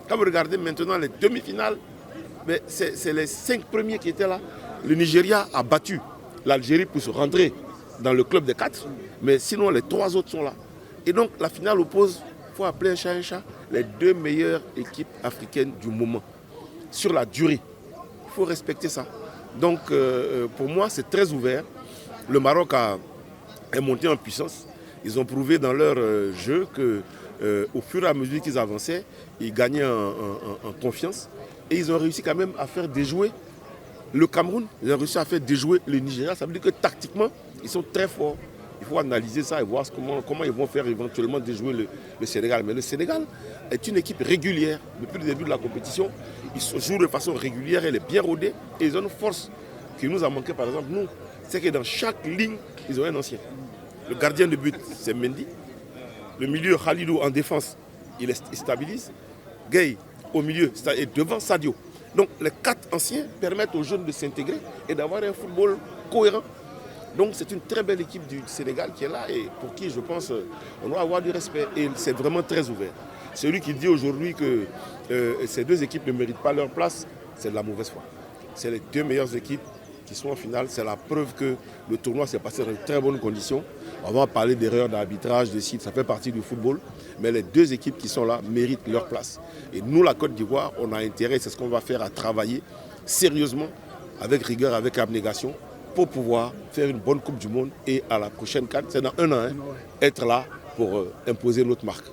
Quand vous regardez maintenant les demi-finales, c'est les 5 premiers qui étaient là. Le Nigeria a battu l'Algérie pour se rentrer dans le club des 4, mais sinon les 3 autres sont là. Et donc la finale oppose, il faut appeler un chat, les 2 meilleures équipes africaines du moment. Sur la durée, il faut respecter ça. Donc pour moi c'est très ouvert. Le Maroc est monté en puissance. Ils ont prouvé dans leur jeu qu'au fur et à mesure qu'ils avançaient, ils gagnaient en confiance. Et ils ont réussi quand même à faire déjouer le Cameroun. Ils ont réussi à faire déjouer le Nigeria. Ça veut dire que tactiquement, ils sont très forts. Il faut analyser ça et voir comment ils vont faire éventuellement déjouer le Sénégal. Mais le Sénégal est une équipe régulière. Depuis le début de la compétition, ils jouent de façon régulière, elle est bien rodée. Et ils ont une force qui nous a manqué, par exemple, nous. C'est que dans chaque ligne, ils ont un ancien. Le gardien de but, c'est Mendy. Le milieu, Khalidou, en défense, il stabilise. Gueye, au milieu, et devant Sadio. Donc les 4 anciens permettent aux jeunes de s'intégrer et d'avoir un football cohérent. Donc c'est une très belle équipe du Sénégal qui est là et pour qui je pense on doit avoir du respect. Et c'est vraiment très ouvert. Celui qui dit aujourd'hui que ces 2 équipes ne méritent pas leur place, c'est de la mauvaise foi. C'est les 2 meilleures équipes qui sont en finale. C'est la preuve que le tournoi s'est passé dans de très bonnes conditions. On va parler d'erreurs d'arbitrage, de sites, ça fait partie du football. Mais les 2 équipes qui sont là méritent leur place. Et nous, la Côte d'Ivoire, on a intérêt, c'est ce qu'on va faire, à travailler sérieusement, avec rigueur, avec abnégation, pour pouvoir faire une bonne Coupe du Monde et à la prochaine CAN, c'est dans 1 an, être là pour imposer notre marque.